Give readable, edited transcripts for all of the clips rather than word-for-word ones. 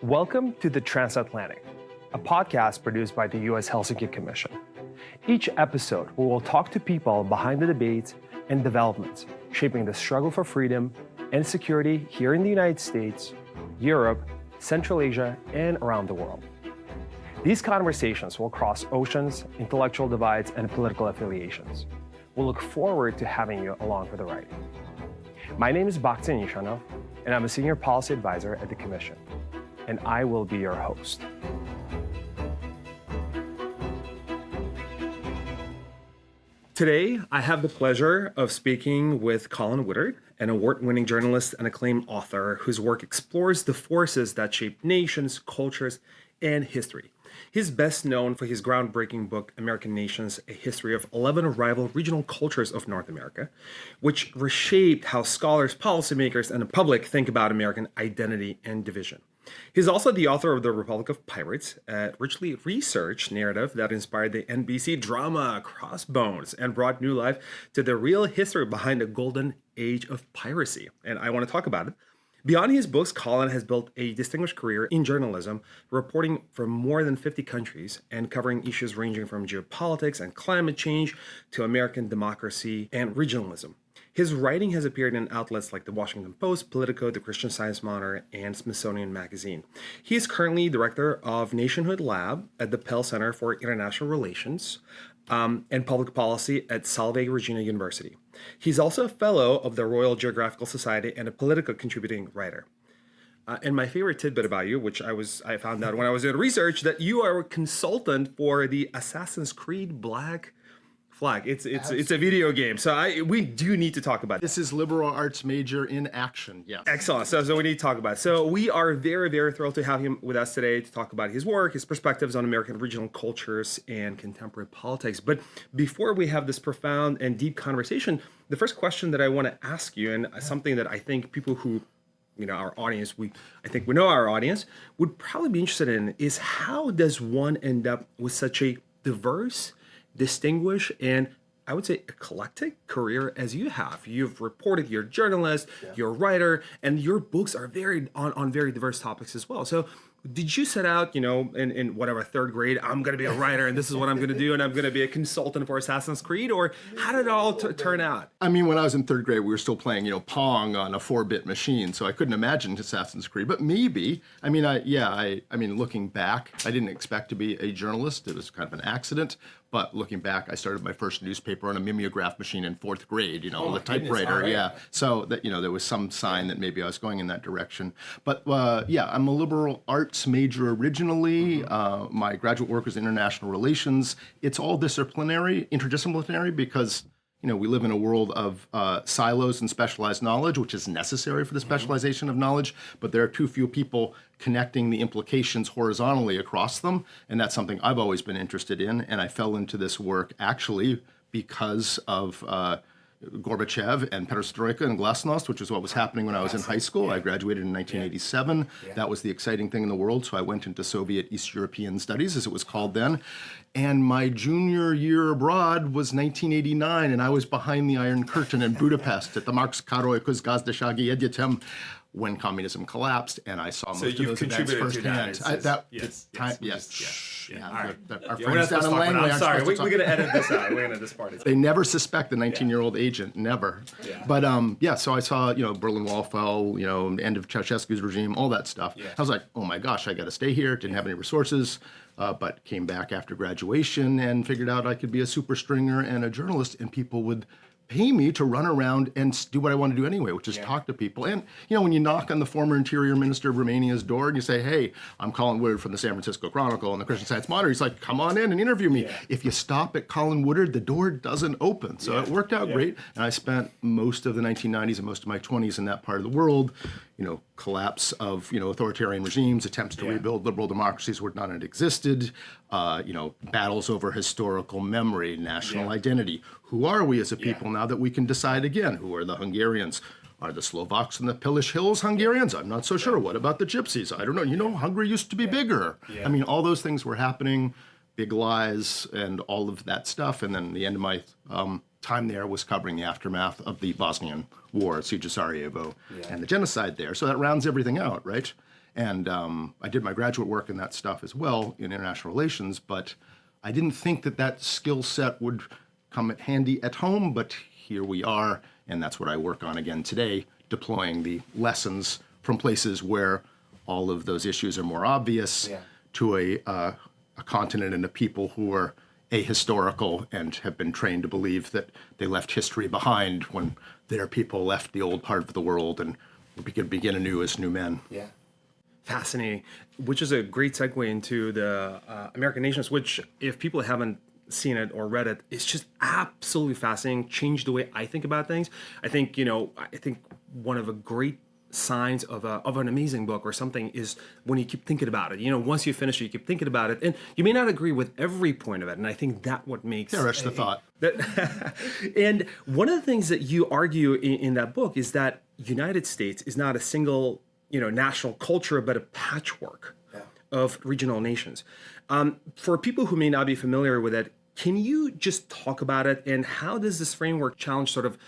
Welcome to the Transatlantic, a podcast produced by the U.S. Helsinki Commission. Each episode, we will talk to people behind the debates and developments shaping the struggle for freedom and security here in the United States, Europe, Central Asia, and around the world. These conversations will cross oceans, intellectual divides, and political affiliations. We'll look forward to having you along for the ride. My name is Bakhtin Nishanov, and I'm a senior policy advisor at the Commission, and I will be your host. Today, I have the pleasure of speaking with Colin Woodard, an award-winning journalist and acclaimed author whose work explores the forces that shape nations, cultures, and history. He's best known for his groundbreaking book, American Nations, A History of 11 Rival Regional Cultures of North America, which reshaped how scholars, policymakers, and the public think about American identity and division. He's also the author of The Republic of Pirates, a richly researched narrative that inspired the NBC drama Crossbones and brought new life to the real history behind the golden age of piracy. And I want to talk about it. Beyond his books, Colin has built a distinguished career in journalism, reporting from more than 50 countries and covering issues ranging from geopolitics and climate change to American democracy and regionalism. His writing has appeared in outlets like the Washington Post, Politico, the Christian Science Monitor, and Smithsonian Magazine. He is currently director of Nationhood Lab at the Pell Center for International Relations and Public Policy at Salve Regina University. He's also a fellow of the Royal Geographical Society and a political contributing writer. And my favorite tidbit about you, which I found out when I was doing research, that you are a consultant for the Assassin's Creed Black Flag. It's a video game, so we do need to talk about it. This is liberal arts major in action. Yes. Excellent. So we need to talk about it. So we are very, very thrilled to have him with us today to talk about his work, his perspectives on American regional cultures and contemporary politics. But before we have this profound and deep conversation, the first question that I want to ask you, and something that I think people who our audience, I think we know our audience, would probably be interested in, is how does one end up with such a diverse, distinguished, and I would say eclectic career as you have? You've reported, you're a journalist, you're a writer, and your books are very on very diverse topics as well. So did you set out, in whatever, third grade, I'm going to be a writer and this is what I'm going to do and I'm going to be a consultant for Assassin's Creed? Or how did it all turn out? I mean, when I was in third grade, we were still playing, Pong on a 4-bit machine, so I couldn't imagine Assassin's Creed. But maybe, I mean, looking back, I didn't expect to be a journalist. It was kind of an accident. But looking back, I started my first newspaper on a mimeograph machine in 4th grade, the typewriter, right. Yeah. So that, there was some sign that maybe I was going in that direction. But I'm a liberal arts major originally. My graduate work was international relations. It's all interdisciplinary, because we live in a world of silos and specialized knowledge, which is necessary for the specialization of knowledge, but there are too few people connecting the implications horizontally across them, and that's something I've always been interested in, and I fell into this work actually because of Gorbachev and Perestroika and Glasnost, which is what was happening when I was in high school. I graduated in 1987. That was the exciting thing in the world, so I went into Soviet East European Studies, as it was called then. And my junior year abroad was 1989, and I was behind the Iron Curtain in Budapest at the Marx Karoly Közgazdasági Egyetem when communism collapsed, and I saw most of those events firsthand. Our friends down in Langley. I'm sorry, we're going to edit this out. We're going to edit this part. They never suspect the 19-year-old agent, never. Yeah. But so I saw, Berlin Wall fell, end of Ceausescu's regime, all that stuff. Yeah. I was like, oh my gosh, I got to stay here. Didn't have any resources, but came back after graduation and figured out I could be a super stringer and a journalist, and people would pay me to run around and do what I want to do anyway, which is talk to people. And, when you knock on the former Interior Minister of Romania's door and you say, hey, I'm Colin Woodard from the San Francisco Chronicle and the Christian Science Monitor, he's like, come on in and interview me. Yeah. If you stop at Colin Woodard, the door doesn't open. So it worked out great. And I spent most of the 1990s and most of my 20s in that part of the world, collapse of, authoritarian regimes, attempts to rebuild liberal democracies where none had existed, battles over historical memory, national identity. Who are we as a people now that we can decide again? Who are the Hungarians? Are the Slovaks and the Polish Hills Hungarians? I'm not so sure. What about the Gypsies? I don't know. Hungary used to be bigger. Yeah. I mean, all those things were happening, big lies and all of that stuff. And then the end of my time there was covering the aftermath of the Bosnian War, Siege of Sarajevo, and the genocide there. So that rounds everything out, right? And I did my graduate work in that stuff as well in international relations, but I didn't think that that skill set would come in handy at home, but here we are, and that's what I work on again today, deploying the lessons from places where all of those issues are more obvious to a continent and a people who are ahistorical and have been trained to believe that they left history behind when their people left the old part of the world and we could begin anew as new men. Yeah. Fascinating, which is a great segue into the American Nations, which if people haven't seen it or read it, it's just absolutely fascinating, changed the way I think about things. I think, I think one of the great signs of an amazing book or something is when you keep thinking about it. Once you finish it, you keep thinking about it, and you may not agree with every point of it. And I think that what makes Perish the thought. And one of the things that you argue in that book is that United States is not a single, national culture, but a patchwork of regional nations. For people who may not be familiar with it, can you just talk about it, and how does this framework challenge sort of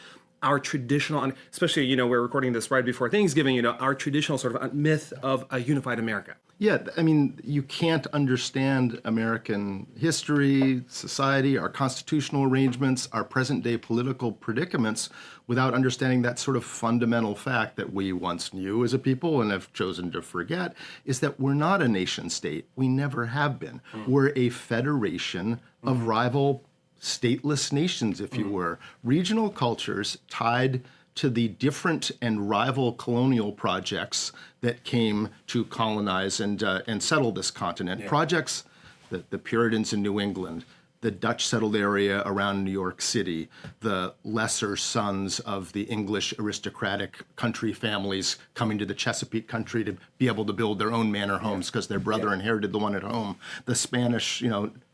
our traditional, and especially, we're recording this right before Thanksgiving, our traditional sort of myth of a unified America? Yeah, I mean, you can't understand American history, society, our constitutional arrangements, our present-day political predicaments without understanding that sort of fundamental fact that we once knew as a people and have chosen to forget, is that we're not a nation state. We never have been. We're a federation of rival stateless nations, if you were, regional cultures tied to the different and rival colonial projects that came to colonize and settle this continent. Projects that the Puritans in New England, the Dutch settled area around New York City, the lesser sons of the English aristocratic country families coming to the Chesapeake country to be able to build their own manor homes because their brother inherited the one at home, the Spanish,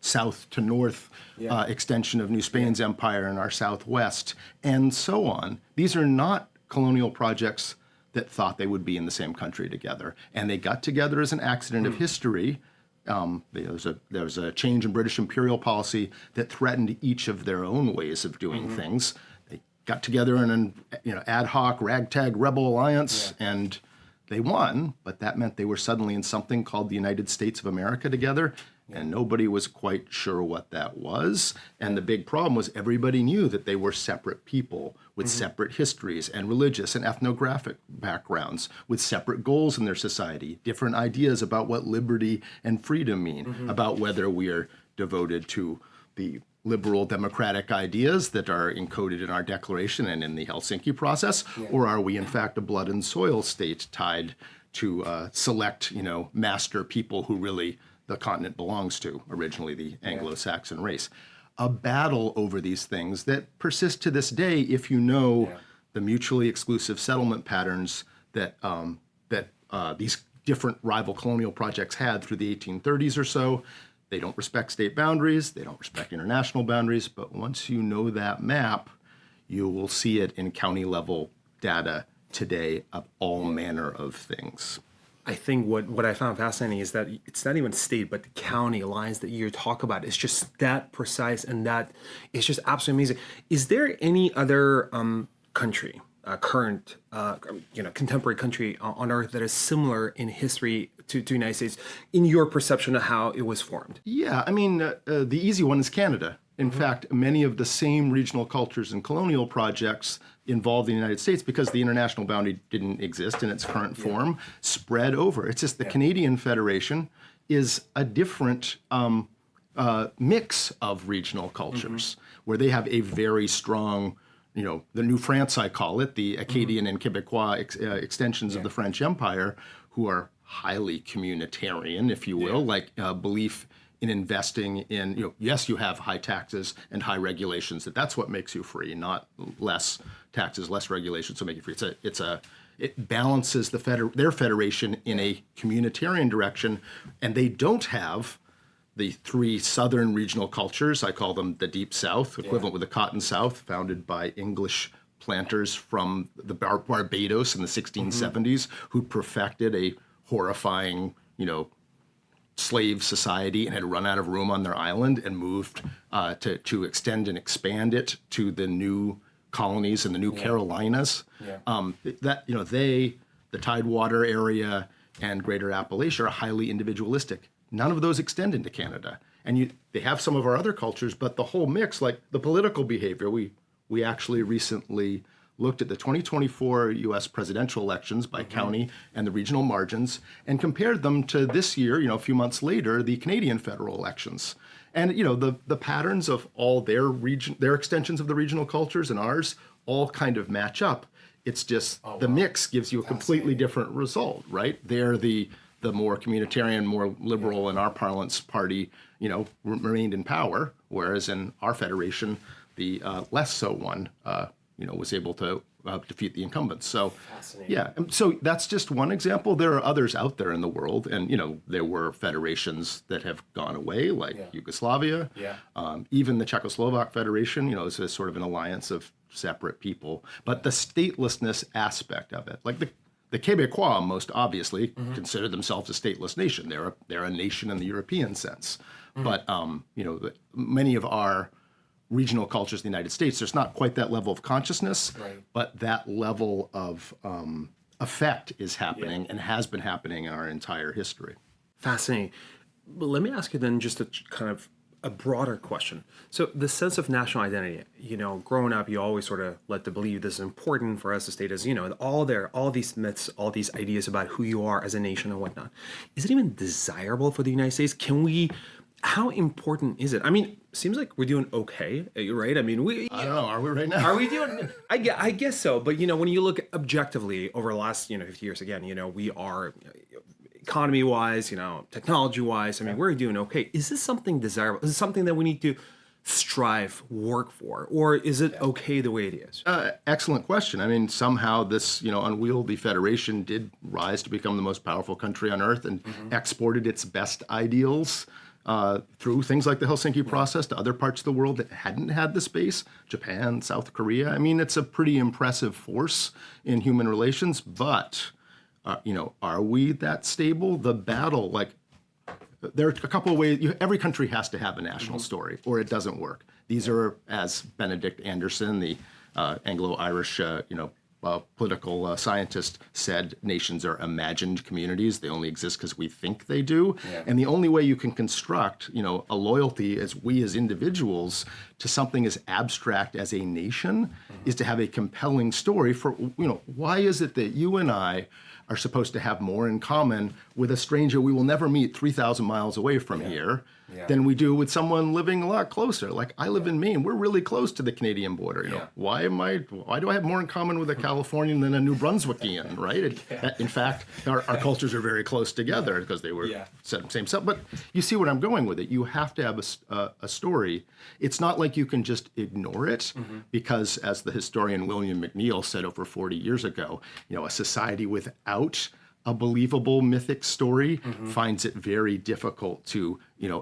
south to north extension of New Spain's empire in our southwest, and so on. These are not colonial projects that thought they would be in the same country together. And they got together as an accident of history. There was a change in British imperial policy that threatened each of their own ways of doing things. They got together in an ad hoc ragtag rebel alliance, and they won, but that meant they were suddenly in something called the United States of America together, and nobody was quite sure what that was. And the big problem was everybody knew that they were separate people with separate histories and religious and ethnographic backgrounds, with separate goals in their society, different ideas about what liberty and freedom mean, about whether we are devoted to the liberal democratic ideas that are encoded in our declaration and in the Helsinki process, or are we in fact a blood and soil state tied to select, master people who really the continent belongs to, originally the Anglo-Saxon race. A battle over these things that persist to this day if you know the mutually exclusive settlement patterns that these different rival colonial projects had through the 1830s or so. They don't respect state boundaries, they don't respect international boundaries, but once you know that map, you will see it in county level data today of all manner of things. I think what I found fascinating is that it's not even state, but the county lines that you talk about. It's just that precise, and that it's just absolutely amazing. Is there any other country, current, contemporary country on Earth that is similar in history to the United States in your perception of how it was formed? Yeah, I mean, the easy one is Canada. In fact, many of the same regional cultures and colonial projects involved the United States, because the international boundary didn't exist in its current form, spread over. It's just the Canadian Federation is a different mix of regional cultures, where they have a very strong, the New France, I call it, the Acadian and Quebecois extensions of the French Empire, who are highly communitarian, if you will, like belief in investing in, yes, you have high taxes and high regulations. That's what makes you free, not less taxes, less regulations to make you free. It balances their federation in a communitarian direction, and they don't have the three southern regional cultures. I call them the Deep South, equivalent with the Cotton South, founded by English planters from the Barbados in the 1670s, who perfected a horrifying, slave society and had run out of room on their island and moved to extend and expand it to the new colonies in the new Carolinas. The Tidewater area and Greater Appalachia are highly individualistic. None of those extend into Canada. And they have some of our other cultures, but the whole mix, like the political behavior, we actually recently looked at the 2024 U.S. presidential elections by county and the regional margins and compared them to this year, a few months later, the Canadian federal elections. And, the patterns of all their extensions of the regional cultures and ours all kind of match up. It's just the mix gives you a completely different result, right? They're the more communitarian, more liberal in our parlance party, remained in power, whereas in our federation, the less so one, was able to defeat the incumbents. So, yeah. So that's just one example. There are others out there in the world, and there were federations that have gone away, like Yugoslavia. Even the Czechoslovak Federation, is a sort of an alliance of separate people. But the statelessness aspect of it, like the Quebecois, most obviously consider themselves a stateless nation. They're a nation in the European sense. But many of our regional cultures in the United States, there's not quite that level of consciousness, but that level of effect is happening and has been happening in our entire history. Fascinating. But let me ask you then just a kind of a broader question. So the sense of national identity, growing up, you always sort of led to believe this is important for us to state as, all these myths, all these ideas about who you are as a nation and whatnot. Is it even desirable for the United States? How important is it? I mean, seems like we're doing okay, right? I mean, I don't know. Are we right now? Are we doing? I guess so. But when you look objectively over the last 50 years, again, we are economy-wise, technology-wise. I mean, we're doing okay. Is this something desirable? Is it something that we need to strive, work for, or is it okay the way it is? Excellent question. I mean, somehow this unwieldy federation did rise to become the most powerful country on earth and exported its best ideals through things like the Helsinki process to other parts of the world that hadn't had the space, Japan, South Korea. I mean, it's a pretty impressive force in human relations, but, are we that stable? The battle, there are a couple of ways. Every country has to have a national story or it doesn't work. These are, as Benedict Anderson, the Anglo-Irish, political scientist said, nations are imagined communities. They only exist because we think they do. And the only way you can construct, a loyalty as we as individuals to something as abstract as a nation is to have a compelling story for, why is it that you and I are supposed to have more in common with a stranger we will never meet 3,000 miles away from here than we do with someone living a lot closer. Like I live in Maine, we're really close to the Canadian border. Why do I have more in common with a Californian than a New Brunswickian, right? In fact, our cultures are very close together because they were same stuff. But you see what I'm going with it. You have to have a story. It's not like you can just ignore it because, as the historian William McNeill said over 40 years ago, a society without a believable mythic story finds it very difficult to,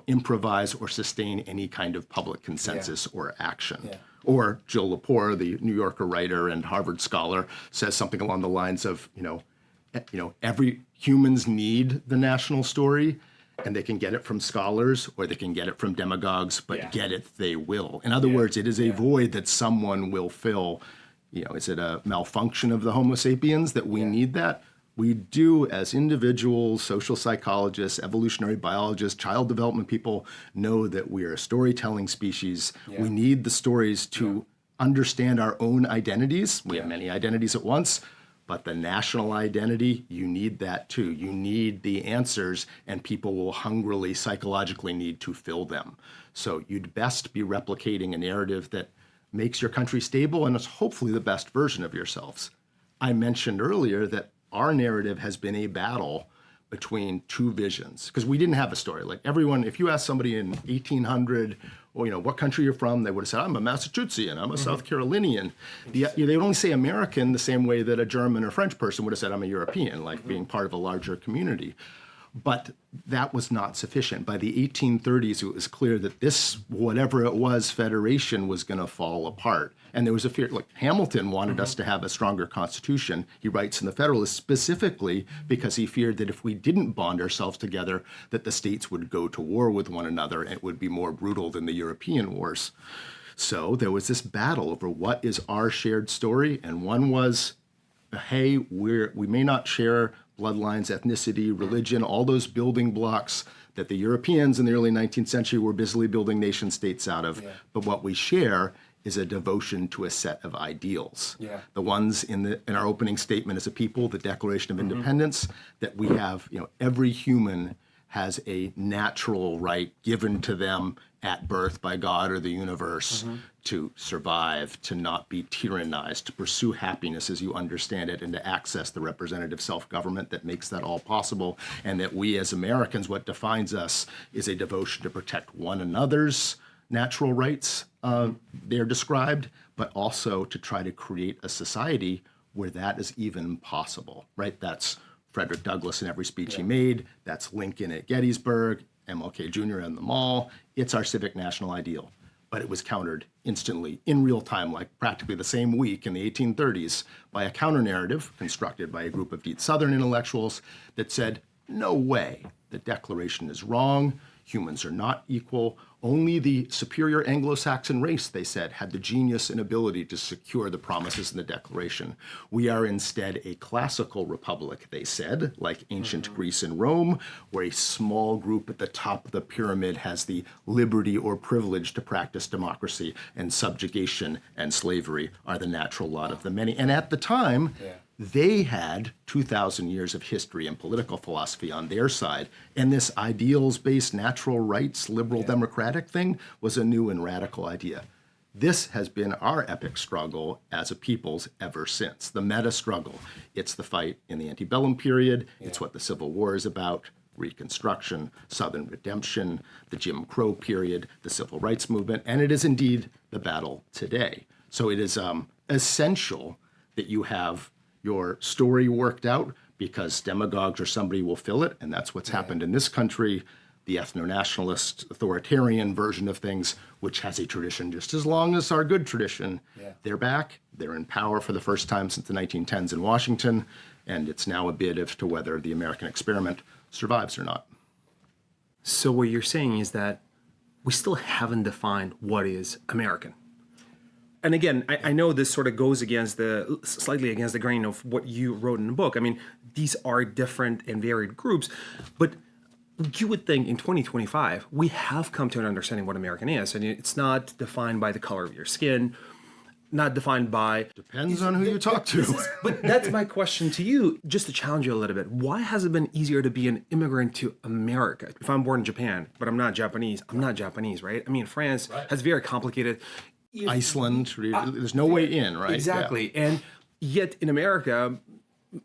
improvise or sustain any kind of public consensus or action. Or Jill Lepore, the New Yorker writer and Harvard scholar, says something along the lines of, every humans need the national story, and they can get it from scholars or they can get it from demagogues, but get it they will. In other words, it is a void that someone will fill. Is it a malfunction of the Homo sapiens that we need that? We do, as individuals, social psychologists, evolutionary biologists, child development people, know that we are a storytelling species. We need the stories to understand our own identities. We have many identities at once, but the national identity, you need that too. You need the answers, and people will hungrily, psychologically need to fill them. So you'd best be replicating a narrative that makes your country stable and is hopefully the best version of yourselves. I mentioned earlier that our narrative has been a battle between two visions because we didn't have a story. Like everyone, if you asked somebody in 1800, what country you're from, they would have said, I'm a Massachusettsian, I'm a South Carolinian. They would only say American the same way that a German or French person would have said, I'm a European, like being part of a larger community. But that was not sufficient. By the 1830s, it was clear that this, whatever it was, federation was going to fall apart. And there was a fear, like Hamilton wanted us to have a stronger constitution. He writes in the Federalist specifically because he feared that if we didn't bond ourselves together, that the states would go to war with one another and it would be more brutal than the European wars. So there was this battle over what is our shared story. And one was, hey, we may not share bloodlines, ethnicity, religion, all those building blocks that the Europeans in the early 19th century were busily building nation states out of. Yeah. But what we share is a devotion to a set of ideals. Yeah. The ones in our opening statement as a people, the Declaration of Independence, that we have, every human has a natural right given to them at birth by God or the universe to survive, to not be tyrannized, to pursue happiness as you understand it, and to access the representative self-government that makes that all possible. And that we as Americans, what defines us is a devotion to protect one another's natural rights, they're described, but also to try to create a society where that is even possible, right? That's Frederick Douglass in every speech he made. That's Lincoln at Gettysburg, MLK Jr. in the Mall. It's our civic national ideal. But it was countered instantly, in real time, like practically the same week in the 1830s, by a counter-narrative constructed by a group of deep Southern intellectuals that said, no way, the Declaration is wrong, humans are not equal. Only the superior Anglo-Saxon race, they said, had the genius and ability to secure the promises in the Declaration. We are instead a classical republic, they said, like ancient Greece and Rome, where a small group at the top of the pyramid has the liberty or privilege to practice democracy, and subjugation and slavery are the natural lot of the many. And at the time, they had 2,000 years of history and political philosophy on their side, and this ideals-based natural rights, liberal democratic thing was a new and radical idea. This has been our epic struggle as a peoples ever since, the meta struggle. It's the fight in the antebellum period. It's what the Civil War is about, Reconstruction, Southern redemption, the Jim Crow period, the Civil Rights Movement, and it is indeed the battle today. So it is essential that you have your story worked out, because demagogues or somebody will fill it, and that's what's happened in this country. The ethno-nationalist, authoritarian version of things, which has a tradition just as long as our good tradition. They're back. They're in power for the first time since the 1910s in Washington, and it's now a bid as to whether the American experiment survives or not. So what you're saying is that we still haven't defined what is American. And again, I know this sort of goes slightly against the grain of what you wrote in the book. I mean, these are different and varied groups, but you would think in 2025, we have come to an understanding what American is. And it's not defined by the color of your skin, not defined by... Depends on who you talk to. But that's my question to you, just to challenge you a little bit. Why has it been easier to be an immigrant to America? If I'm born in Japan, but I'm not Japanese, right? I mean, France has very complicated... Iceland, there's no way in, right? Exactly. Yeah. And yet in America,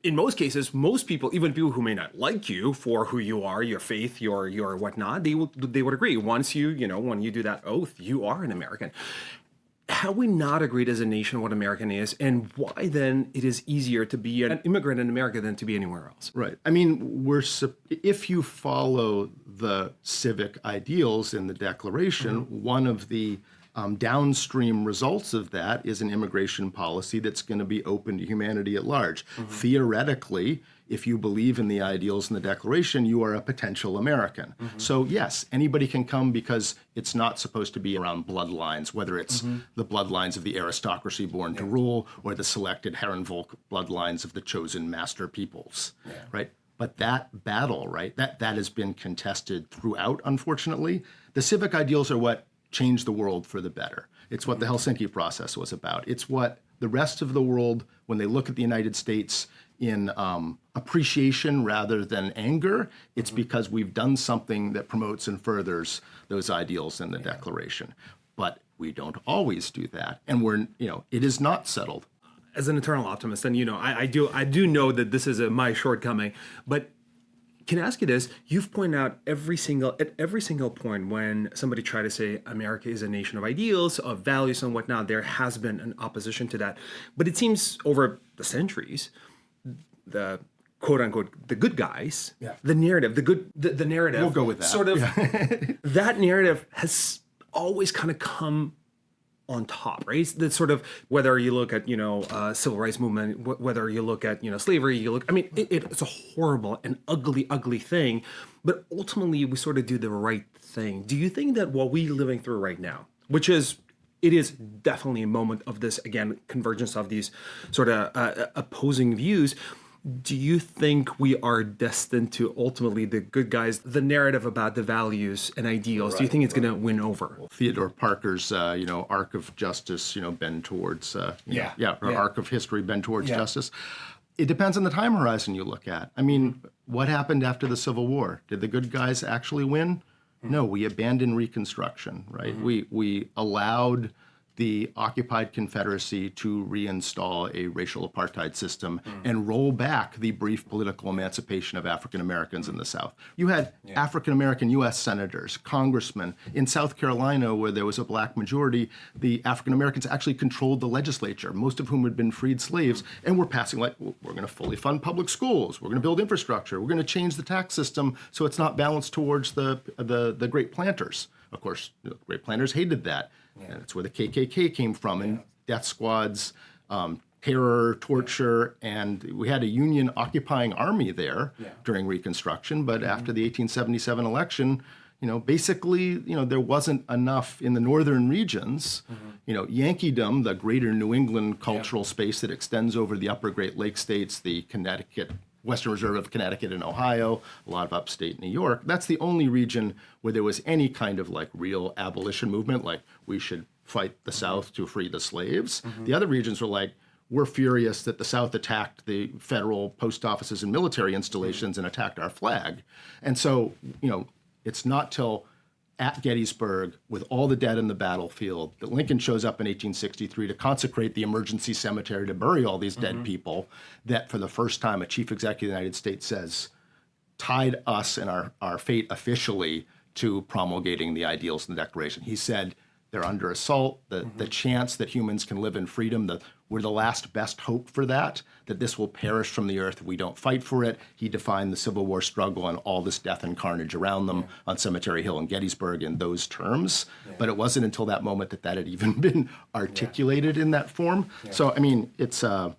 in most cases, most people, even people who may not like you for who you are, your faith, your whatnot, they would agree. Once when you do that oath, you are an American. Have we not agreed as a nation what American is, and why then it is easier to be an immigrant in America than to be anywhere else? Right. I mean, if you follow the civic ideals in the Declaration, one of the downstream results of that is an immigration policy that's going to be open to humanity at large. Theoretically, if you believe in the ideals in the Declaration, you are a potential American. So yes, anybody can come, because it's not supposed to be around bloodlines, whether it's the bloodlines of the aristocracy born to rule, or the selected Herrenvolk bloodlines of the chosen master peoples, right? But that battle, right, that has been contested throughout, unfortunately. The civic ideals are what changed the world for the better. It's what the Helsinki process was about. It's what the rest of the world, when they look at the United States in appreciation rather than anger, it's because we've done something that promotes and furthers those ideals in the Declaration. But we don't always do that. And it is not settled. As an eternal optimist, and I do know that this is my shortcoming, but can I ask you this? You've pointed out at every single point when somebody tried to say America is a nation of ideals, of values and whatnot, there has been an opposition to that. But it seems over the centuries, the quote unquote, the good guys, the narrative, the narrative. We'll go with that. Sort of, that narrative has always kind of come on top, right? That's sort of, whether you look at, civil rights movement, whether you look at, slavery, it's a horrible and ugly thing, but ultimately we sort of do the right thing. Do you think that what we're living through right now, it is definitely a moment of this, again, convergence of these sort of opposing views, Do you think we are destined to ultimately the good guys, the narrative about the values and ideals? Do you think it's going to win over? Theodore Parker's, arc of justice, bend towards, arc of history, bend towards justice. It depends on the time horizon you look at. I mean, what happened after the Civil War? Did the good guys actually win? No, we abandoned Reconstruction, right? We allowed the occupied Confederacy to reinstall a racial apartheid system and roll back the brief political emancipation of African Americans in the South. You had African American U.S. senators, congressmen. In South Carolina, where there was a black majority, the African Americans actually controlled the legislature, most of whom had been freed slaves, and were passing we're going to fully fund public schools, we're going to build infrastructure, we're going to change the tax system so it's not balanced towards the great planters. Of course, the great planters hated that. And that's where the KKK came from, and death squads, terror, torture, and we had a Union occupying army there during Reconstruction. But after the 1877 election, basically, there wasn't enough in the northern regions. Yankeedom, the greater New England cultural space that extends over the upper Great Lakes states, the Connecticut, Western Reserve of Connecticut and Ohio, a lot of upstate New York. That's the only region where there was any kind of real abolition movement, like we should fight the South to free the slaves. The other regions were like, we're furious that the South attacked the federal post offices and military installations and attacked our flag. And so, it's not till at Gettysburg, with all the dead in the battlefield, that Lincoln shows up in 1863 to consecrate the emergency cemetery to bury all these dead people, that for the first time a chief executive of the United States says, tied us and our fate officially to promulgating the ideals in the Declaration. He said, they're under assault, the chance that humans can live in freedom, we're the last best hope for that this will perish from the earth if we don't fight for it. He defined the Civil War struggle and all this death and carnage around them on Cemetery Hill and Gettysburg in those terms. But it wasn't until that moment that had even been articulated in that form. So, I mean, it's an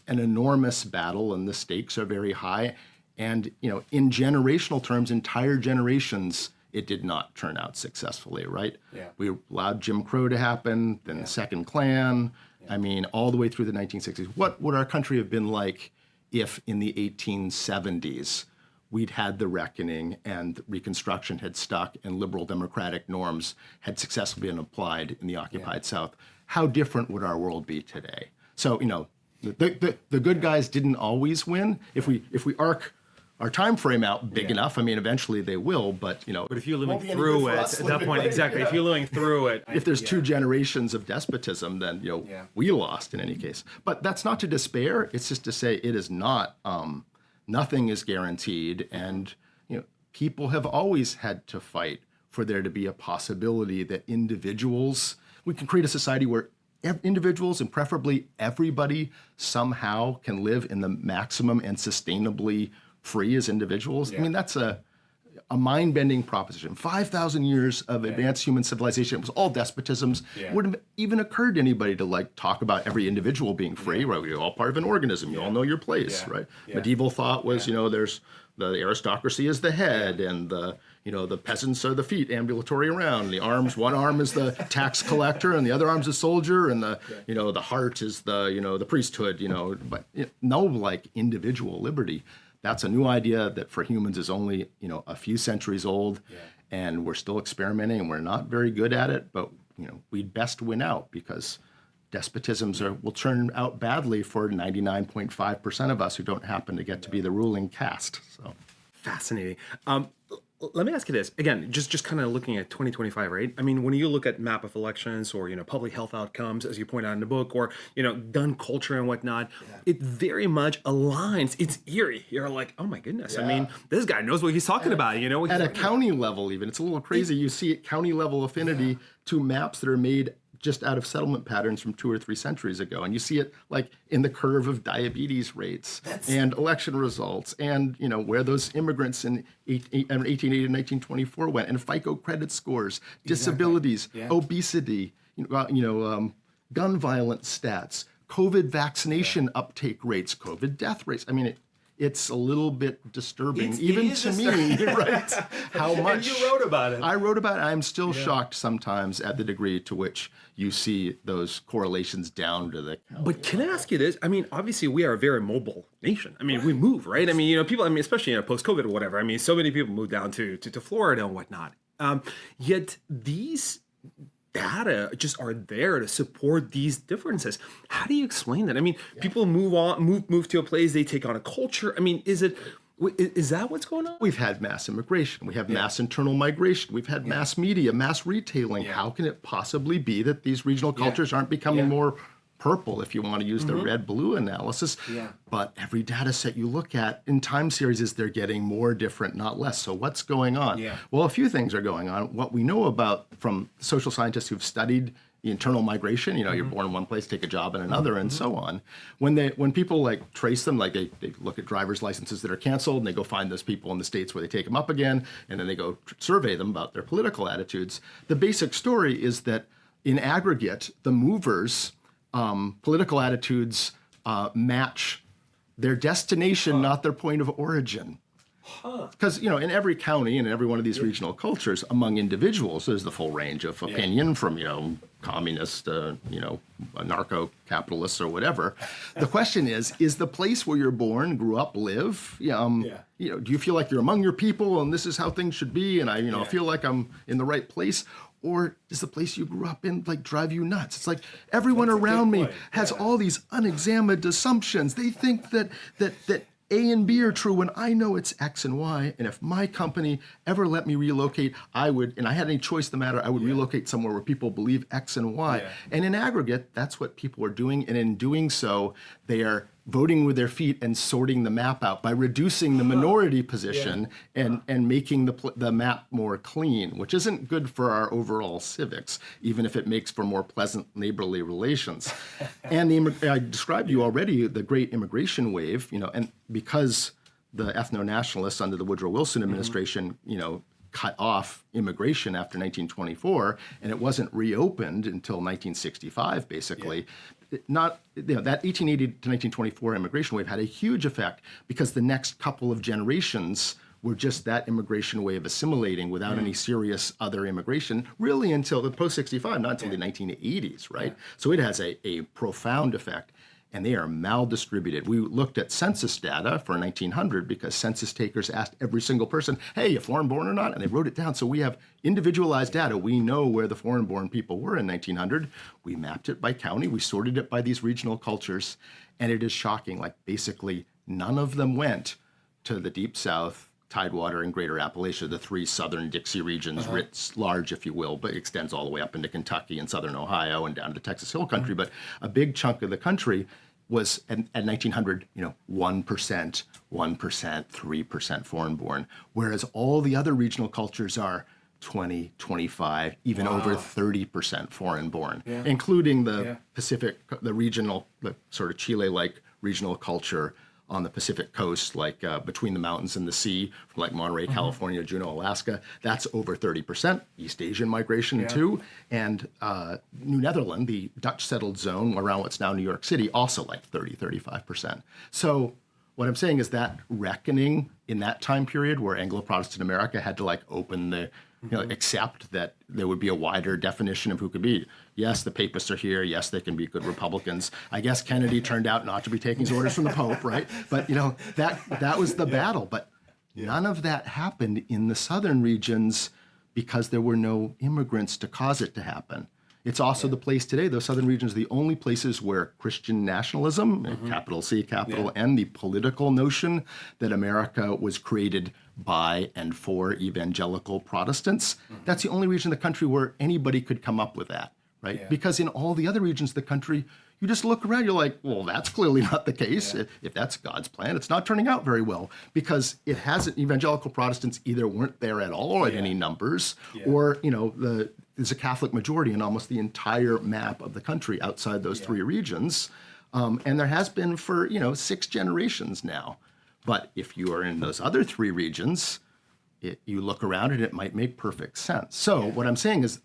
enormous battle and the stakes are very high. And, in generational terms, entire generations, it did not turn out successfully, right? We allowed Jim Crow to happen, then the Second Klan. I mean, all the way through the 1960s. What would our country have been like if in the 1870s we'd had the reckoning and Reconstruction had stuck and liberal democratic norms had successfully been applied in the occupied South? How different would our world be today? So, the good guys didn't always win. If we arc our time frame out big enough, I mean, eventually they will, but But if you're living through it, at that point, exactly, if you're living through it. If there's two generations of despotism, then, we lost in any case. But that's not to despair. It's just to say it is not, nothing is guaranteed. And, people have always had to fight for there to be a possibility that we can create a society where individuals and preferably everybody somehow can live in the maximum and sustainably free as individuals. I mean, that's a mind-bending proposition. 5,000 years of advanced human civilization, it was all despotisms. It wouldn't have even occurred to anybody to talk about every individual being free, right? We're all part of an organism. You all know your place, right? Medieval thought was, there's the aristocracy is the head and the peasants are the feet ambulatory around. The arms, one arm is the tax collector and the other arm's a soldier and the heart is the priesthood, but no individual liberty. That's a new idea that for humans is only, a few centuries old, and we're still experimenting and we're not very good at it, but, we'd best win out because despotisms will turn out badly for 99.5% of us who don't happen to get to be the ruling caste. So fascinating. Let me ask you this again, just kind of looking at 2025, right? I mean, when you look at map of elections or, public health outcomes, as you point out in the book, or, gun culture and whatnot, it very much aligns. It's eerie. You're like, oh my goodness. I mean, this guy knows what he's talking about, At a county level, even, it's a little crazy. You see county level affinity to maps that are made just out of settlement patterns from 2 or 3 centuries ago. And you see it in the curve of diabetes rates and election results and, where those immigrants in 1880 and 1924 went and FICO credit scores, disabilities, obesity, gun violence stats, COVID vaccination uptake rates, COVID death rates. I mean, it's a little bit disturbing, It even is to me, right? How much. And you wrote about it. I wrote about it. I'm still shocked sometimes at the degree to which you see those correlations down to the county. But can I ask you this? I mean, obviously, we are a very mobile nation. I mean, we move, right? I mean, people, I mean, especially post-COVID or whatever. I mean, so many people moved down to Florida and whatnot. Yet these data just are there to support these differences. How do you explain that? I mean, people move to a place, they take on a culture. I mean, is that what's going on? We've had mass immigration. We have mass internal migration. We've had mass media, mass retailing. How can it possibly be that these regional cultures aren't becoming more purple, if you want to use the red-blue analysis? But every data set you look at in time series they're getting more different, not less. So what's going on? Well, a few things are going on. What we know about from social scientists who've studied the internal migration, you're born in one place, take a job in another, and so on. When people like trace them, like they look at driver's licenses that are canceled, and they go find those people in the states where they take them up again, and then they go survey them about their political attitudes. The basic story is that in aggregate, the movers' political attitudes match their destination, not their point of origin. Because, in every county and in every one of these regional cultures, among individuals, there's the full range of opinion from, communist, anarcho-capitalists or whatever. The question is the place where you're born, grew up, live, do you feel like you're among your people and this is how things should be and I feel like I'm in the right place? Or does the place you grew up in drive you nuts? It's like everyone around me has all these unexamined assumptions. They think that A and B are true when I know it's X and Y. And if my company ever let me relocate, I would, and I had any choice in the matter, I would relocate somewhere where people believe X and Y. And in aggregate, that's what people are doing. And in doing so, they are voting with their feet and sorting the map out by reducing the minority position and making the map more clean, which isn't good for our overall civics, even if it makes for more pleasant neighborly relations. And I described to you already the great immigration wave, and because the ethno-nationalists under the Woodrow Wilson administration, cut off immigration after 1924, and it wasn't reopened until 1965, basically. That 1880 to 1924 immigration wave had a huge effect because the next couple of generations were just that immigration wave assimilating without any serious other immigration, really until the post-65, not until the 1980s, right? So it has a profound effect. And they are maldistributed. We looked at census data for 1900 because census takers asked every single person, hey, you foreign born or not? And they wrote it down. So we have individualized data. We know where the foreign born people were in 1900. We mapped it by county. We sorted it by these regional cultures. And it is shocking. Basically, none of them went to the Deep South, Tidewater, and Greater Appalachia, the three southern Dixie regions, writ large, if you will, but extends all the way up into Kentucky and southern Ohio and down to the Texas Hill Country. But a big chunk of the country was at 1900, 1%, 3% foreign born, whereas all the other regional cultures are 20, 25, even over 30% foreign born, including the Pacific, the sort of Chile-like regional culture on the Pacific coast, between the mountains and the sea, from Monterey, California, Juneau, Alaska. That's over 30%. East Asian migration too. And New Netherlands, the Dutch settled zone around what's now New York City, also 30, 35%. So what I'm saying is that reckoning in that time period where Anglo-Protestant America had to open the, accept that there would be a wider definition of who could be. Yes, the papists are here. Yes, they can be good Republicans. I guess Kennedy turned out not to be taking his orders from the Pope, right? But, that was the battle. But none of that happened in the southern regions because there were no immigrants to cause it to happen. It's also the place today, those southern regions are the only places where Christian nationalism, capital C, capital N, the political notion that America was created by and for evangelical Protestants, that's the only region in the country where anybody could come up with that, right? Yeah. Because in all the other regions of the country, you just look around, you're like, well, that's clearly not the case. Yeah. If that's God's plan, it's not turning out very well because it hasn't, evangelical Protestants either weren't there at all at any numbers or, there's a Catholic majority in almost the entire map of the country outside those three regions. And there has been for, 6 generations now. But if you are in those other 3 regions, you look around and it might make perfect sense. So what I'm saying is,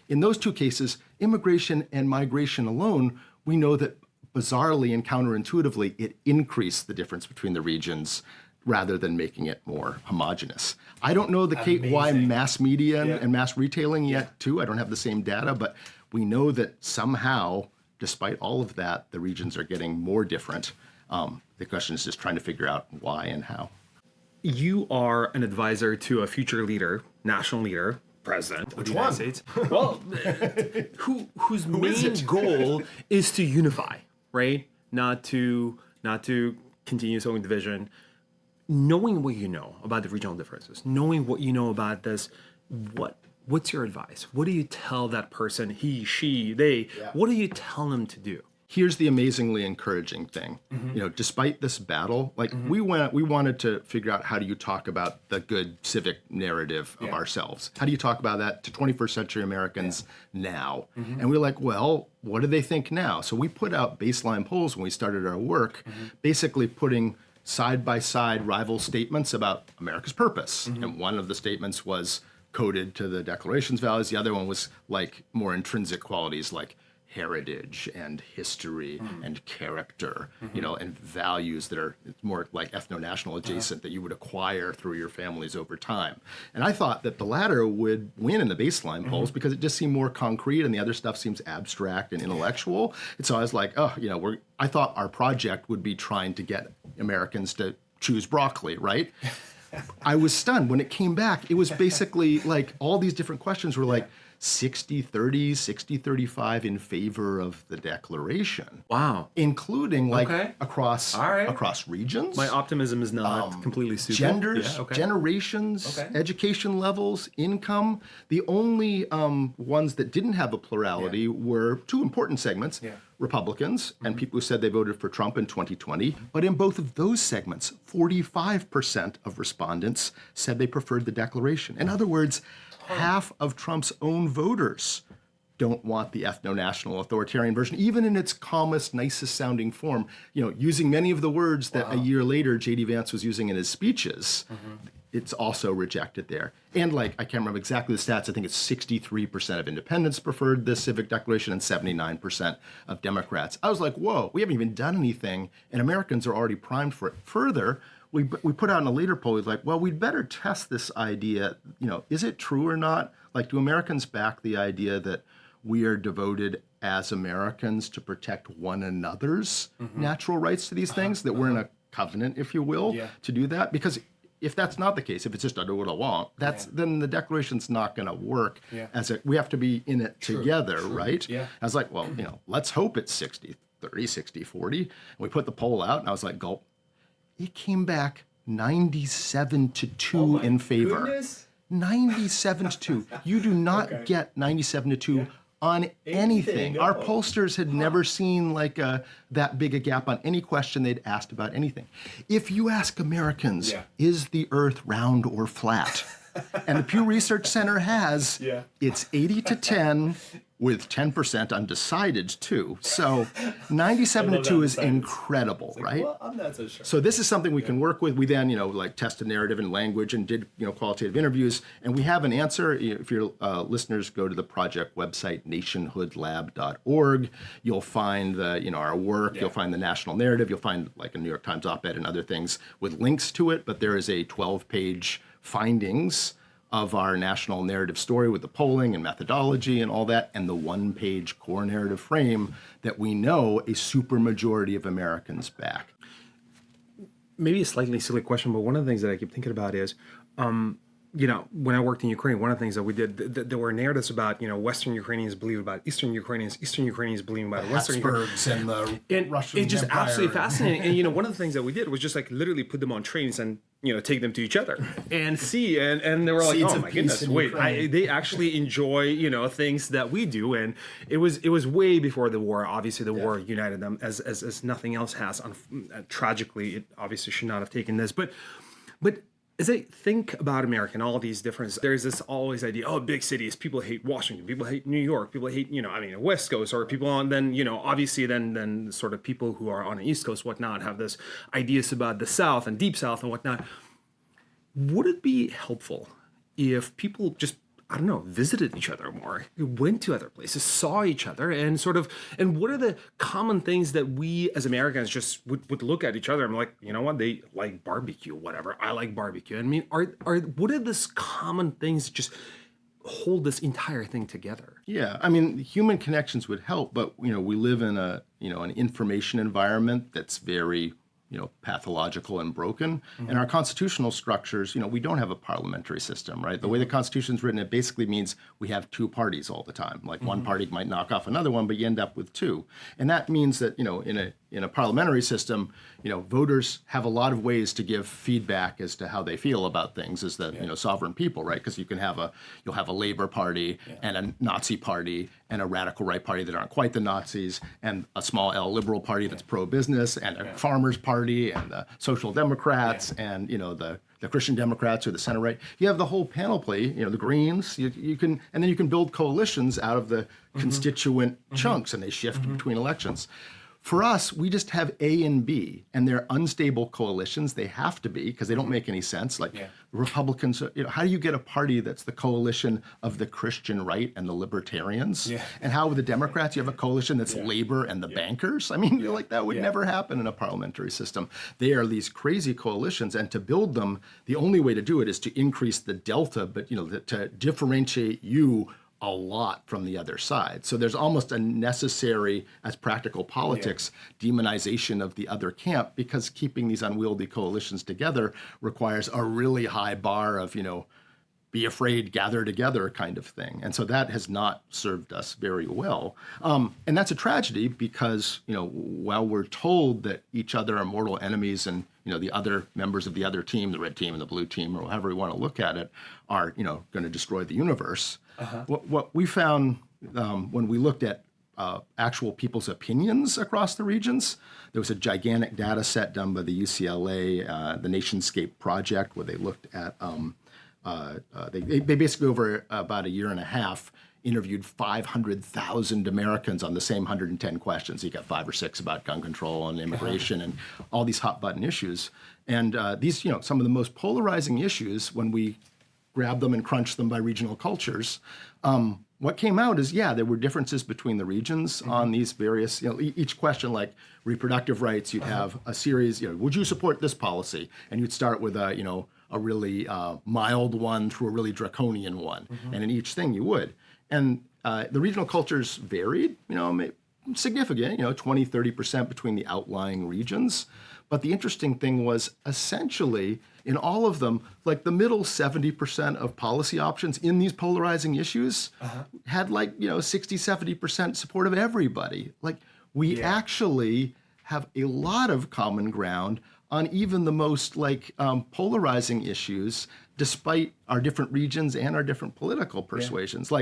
in those 2 cases, immigration and migration alone, we know that bizarrely and counterintuitively, it increased the difference between the regions rather than making it more homogenous. I don't know why mass media and mass retailing yet, too. I don't have the same data, but we know that somehow, despite all of that, the regions are getting more different. The question is just trying to figure out why and how. You are an advisor to a future leader, national leader, president of the United States. Well, whose main goal is to unify, right? Not to continue sowing division. Knowing what you know about the regional differences, knowing what you know about this, what's your advice? What do you tell that person, he, she, they? Yeah. What do you tell them to do? Here's the amazingly encouraging thing. Despite this battle, we wanted to figure out, how do you talk about the good civic narrative of ourselves? How do you talk about that to 21st century Americans now? And we were like, well, what do they think now? So we put out baseline polls when we started our work, basically putting side-by-side rival statements about America's purpose. And one of the statements was coded to the Declaration's values. The other one was more intrinsic qualities like heritage and history and character, and values that are more like ethno-national adjacent that you would acquire through your families over time. And I thought that the latter would win in the baseline polls because it just seemed more concrete and the other stuff seems abstract and intellectual. And so I was like, I thought our project would be trying to get Americans to choose broccoli, right? I was stunned when it came back. It was basically all these different questions were 60-30, 60-35 in favor of the Declaration. Wow. Including across regions. My optimism is not completely stupid. Genders, generations, education levels, income. The only ones that didn't have a plurality were two important segments. Republicans and people who said they voted for Trump in 2020. But in both of those segments, 45% of respondents said they preferred the Declaration. In other words, half of Trump's own voters don't want the ethno-national authoritarian version, even in its calmest, nicest sounding form, using many of the words that a year later J.D. Vance was using in his speeches. It's also rejected there. And I can't remember exactly the stats. I think it's 63% of independents preferred this civic declaration and 79% of Democrats. I was like, whoa, we haven't even done anything and Americans are already primed for it. Further, we put out in a later poll, we'd better test this idea, is it true or not? Do Americans back the idea that we are devoted as Americans to protect one another's natural rights to these things, that we're in a covenant, if you will, to do that? Because if that's not the case, if it's just I do what I want, then the Declaration's not going to work. We have to be in it together, right? I was like, well, let's hope it's 60-30, 60-40. And we put the poll out, and I was like, gulp. It came back 97-2 in favor. Goodness. 97-2. You do not get 97-2 on anything. Our pollsters had never seen that big a gap on any question they'd asked about anything. If you ask Americans, is the Earth round or flat? And the Pew Research Center has, it's 80-10 with 10% undecided too. So 97-2 is incredible, right? Well, I'm not so sure. So this is something we can work with. We then, tested narrative and language and did, qualitative interviews. And we have an answer. If your listeners go to the project website, nationhoodlab.org, you'll find our work. You'll find the national narrative. You'll find a New York Times op-ed and other things with links to it. But there is a 12-page findings of our national narrative story with the polling and methodology and all that, and the one-page core narrative frame that we know a supermajority of Americans back. Maybe a slightly silly question, but one of the things that I keep thinking about is, when I worked in Ukraine, one of the things that we did, there were narratives about, Western Ukrainians believe about Eastern Ukrainians believe about Western Ukrainians. And the Russian It's just Empire. absolutely fascinating. And, one of the things that we did was just literally put them on trains and, take them to each other and see. And they were like, Seeds oh of my peace goodness, in wait, Ukraine. they actually enjoy, things that we do. And it was way before the war. Obviously, the war united them as nothing else has. Tragically, it obviously should not have taken this. But as I think about America and all these differences, there's this always idea, big cities, people hate Washington, people hate New York, people hate, West Coast, or people on, then, obviously then sort of people who are on the East Coast, whatnot, have this ideas about the South and Deep South and whatnot. Would it be helpful if people just I don't know, visited each other more, went to other places, saw each other, and and what are the common things that we as Americans just would look at each other? I'm like, you know what, they like barbecue, whatever. I like barbecue. I mean, what are these common things that just hold this entire thing together? Yeah, I mean, human connections would help, but we live in an information environment that's very pathological and broken. And our constitutional structures, we don't have a parliamentary system, right? The way the Constitution's written, it basically means we have two parties all the time. Like one party might knock off another one, but you end up with two. And that means that, in a parliamentary system, voters have a lot of ways to give feedback as to how they feel about things as the, sovereign people, right? Because you'll have a Labor Party and a Nazi party and a radical right party that aren't quite the Nazis, and a small L liberal party that's pro-business, and a farmers party, and the social democrats, and the Christian Democrats or the center right. You have the whole panoply, the Greens. You can, and then you can build coalitions out of the constituent chunks, and they shift between elections. For us, we just have A and B, and they're unstable coalitions. They have to be, because they don't make any sense. Like Republicans, how do you get a party that's the coalition of the Christian right and the libertarians? And how with the Democrats, you have a coalition that's labor and the bankers? I mean, that would never happen in a parliamentary system. They are these crazy coalitions, and to build them, the only way to do it is to increase the delta, but to differentiate you a lot from the other side. So there's almost a necessary, as practical politics, demonization of the other camp, because keeping these unwieldy coalitions together requires a really high bar of, be afraid, gather together kind of thing. And so that has not served us very well. And that's a tragedy because, while we're told that each other are mortal enemies and, the other members of the other team, the red team and the blue team, or however we want to look at it, are, going to destroy the universe. What we found when we looked at actual people's opinions across the regions, there was a gigantic data set done by the UCLA, the Nationscape Project, where they looked at, they basically over about a year and a half interviewed 500,000 Americans on the same 110 questions. You got 5 or 6 about gun control and immigration and all these hot button issues. And these, some of the most polarizing issues, when we grab them and crunch them by regional cultures, what came out is, there were differences between the regions on these various, each question, like reproductive rights, you'd have a series, would you support this policy? And you'd start with a really mild one through a really draconian one. And in each thing you would. And the regional cultures varied, significant, 20, 30% between the outlying regions. But the interesting thing was, essentially, in all of them, like the middle 70% of policy options in these polarizing issues had 60, 70% support of everybody. Like, we actually have a lot of common ground on even the most polarizing issues, despite our different regions and our different political persuasions.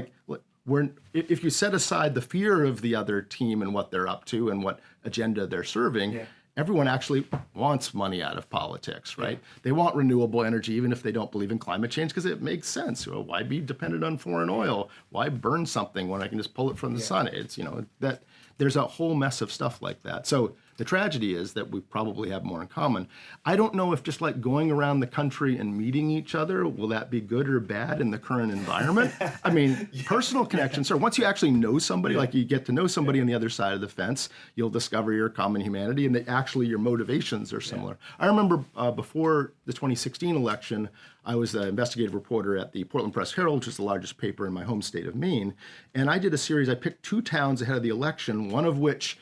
If you set aside the fear of the other team and what they're up to and what agenda they're serving, everyone actually wants money out of politics, right? They want renewable energy, even if they don't believe in climate change, because it makes sense. Why be dependent on foreign oil? Why burn something when I can just pull it from the sun? It's, that there's a whole mess of stuff like that. So the tragedy is that we probably have more in common. I don't know if just going around the country and meeting each other, will that be good or bad in the current environment? I mean, personal connections. So once you actually know somebody, you get to know somebody on the other side of the fence, you'll discover your common humanity, and that actually your motivations are similar. I remember before the 2016 election, I was the investigative reporter at the Portland Press Herald, which is the largest paper in my home state of Maine. And I did a series, I picked 2 towns ahead of the election, one of which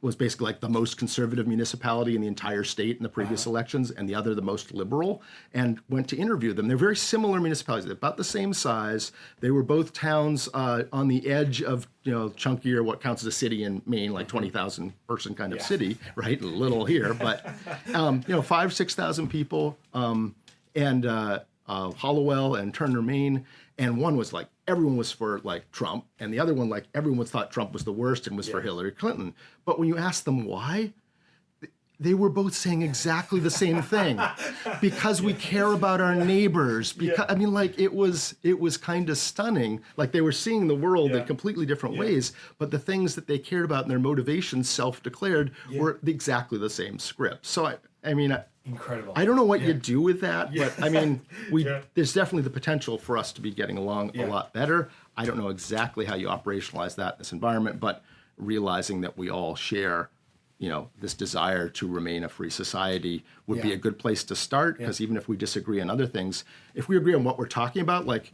was basically the most conservative municipality in the entire state in the previous elections, and the other the most liberal, and went to interview them. They're very similar municipalities. They're about the same size. They were both towns on the edge of, chunkier, what counts as a city in Maine, 20,000 person kind of city, right? A little here, but, 5,000, 6,000 people, and Hollowell and Turner, Maine. And one was everyone was for Trump, and the other one everyone thought Trump was the worst and was for Hillary Clinton. But when you ask them why, they were both saying exactly the same thing. Because we care about our neighbors. Because I mean, it was kind of stunning. They were seeing the world in completely different ways, but the things that they cared about and their motivations, self-declared, were exactly the same script. So I mean, Incredible. I don't know what you do with that, but I mean, Yeah. there's definitely the potential for us to be getting along a lot better. I don't know exactly how you operationalize that in this environment, but realizing that we all share, this desire to remain a free society would be a good place to start. Because even if we disagree on other things, if we agree on what we're talking about, like,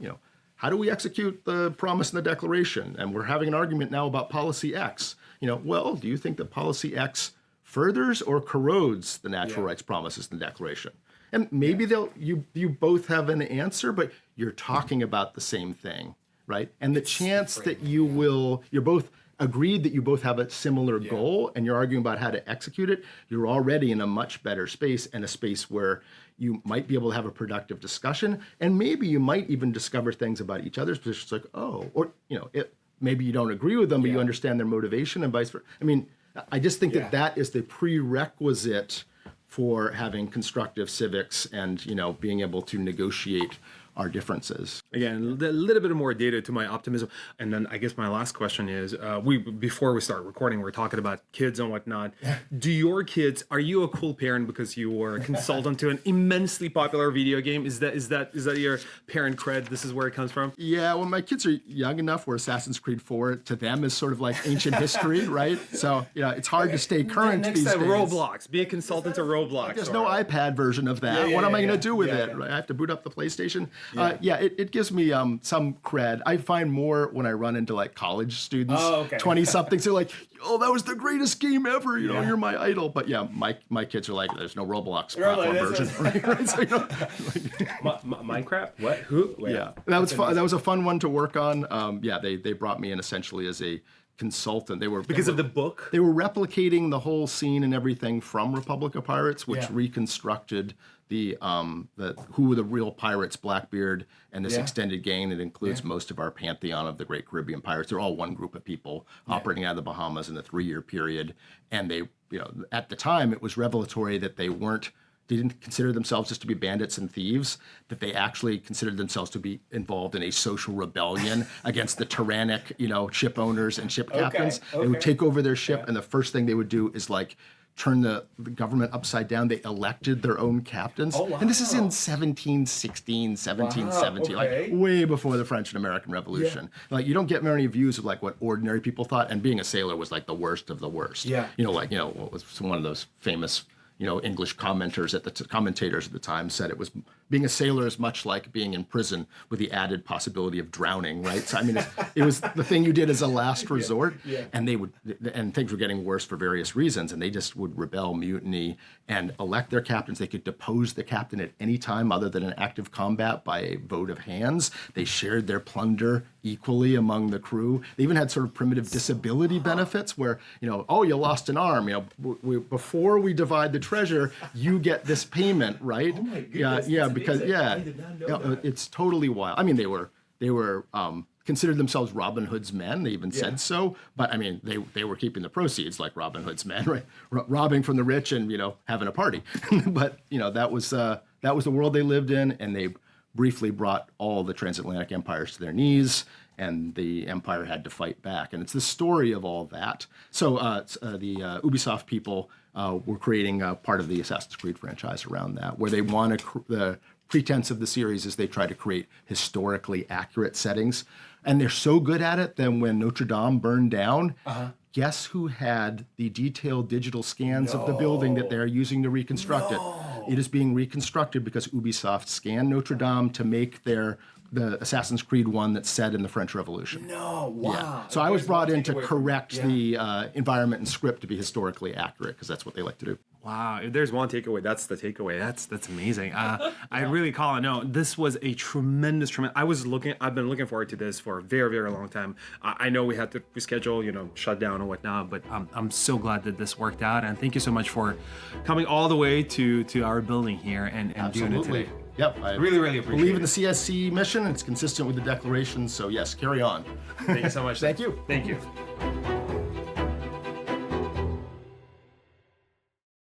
how do we execute the promise in the Declaration? And we're having an argument now about policy X. Well, do you think that policy X furthers or corrodes the natural rights promises in the Declaration? And maybe you both have an answer, but you're talking about the same thing, right? And the chance that you're both agreed that you both have a similar goal and you're arguing about how to execute it, you're already in a much better space, and a space where you might be able to have a productive discussion, and maybe you might even discover things about each other's positions, like, maybe you don't agree with them, but you understand their motivation, and vice versa. I mean, I just think that is the prerequisite for having constructive civics and, being able to negotiate our differences. Again, a little bit more data to my optimism. And then I guess my last question is, before we start recording, we're talking about kids and whatnot. Do your kids, are you a cool parent because you were a consultant to an immensely popular video game? Is that your parent cred? This is where it comes from? Yeah, well, my kids are young enough where Assassin's Creed 4 to them is sort of like ancient history, right? So, it's hard to stay current Next these time, days. Roblox. Be a consultant to Roblox. There's no iPad version of that. What am I going to do with it? Right? I have to boot up the PlayStation. It gives me some cred. I find more when I run into like college students, 20-somethings. They're like, "Oh, that was the greatest game ever! You're my idol." But my kids are like, "There's no Roblox platform version." Right? So, Minecraft? What? Who? Wait, that was fun. That was a fun one to work on. They brought me in essentially as a consultant. They were because of the book. They were replicating the whole scene and everything from Republic of Pirates, which reconstructed the who were the real pirates, Blackbeard, and this extended gang that includes most of our pantheon of the Great Caribbean pirates. They're all one group of people operating out of the Bahamas in a 3-year period. And they, at the time, it was revelatory that they didn't consider themselves just to be bandits and thieves, that they actually considered themselves to be involved in a social rebellion against the tyrannic, ship owners and ship captains. They would take over their ship, and the first thing they would do is like turn the government upside down. They elected their own captains. Oh, wow. And this is in 1716, 1717, like way before the French and American Revolution. Like, you don't get many views of like what ordinary people thought, and being a sailor was like the worst of the worst. What was one of those famous English commentators at the time said it was being a sailor is much like being in prison with the added possibility of drowning, right? So I mean, it was the thing you did as a last resort, and things were getting worse for various reasons, and they just would rebel, mutiny, and elect their captains. They could depose the captain at any time other than an active combat by a vote of hands. They shared their plunder equally among the crew. They even had sort of primitive disability benefits where, you lost an arm, before we divide the treasure, you get this payment, right? Oh my goodness. Because I did not know that. It's totally wild. I mean, they were considered themselves Robin Hood's men. They even said so. But I mean, they were keeping the proceeds like Robin Hood's men, right? Robbing from the rich and having a party. But that was the world they lived in, and they briefly brought all the transatlantic empires to their knees, and the empire had to fight back. And it's the story of all that. So the Ubisoft people were creating part of the Assassin's Creed franchise around that, where they want the pretense of the series is they try to create historically accurate settings. And they're so good at it that when Notre Dame burned down, guess who had the detailed digital scans of the building that they're using to reconstruct it? It is being reconstructed because Ubisoft scanned Notre Dame to make the Assassin's Creed one that's set in the French Revolution. No, wow. Yeah. So I was brought in to correct the environment and script to be historically accurate, because that's what they like to do. Wow, if there's one takeaway, that's the takeaway. That's amazing. I really, Colin, no, this was a tremendous. I've been looking forward to this for a very, very long time. I know we had to reschedule, shut down and whatnot, but I'm so glad that this worked out. And thank you so much for coming all the way to our building here and doing it today. Yep, I really appreciate it. Believe in the CSC mission. It's consistent with the Declaration. So yes, carry on. Thank you so much. Thank you. Thank you.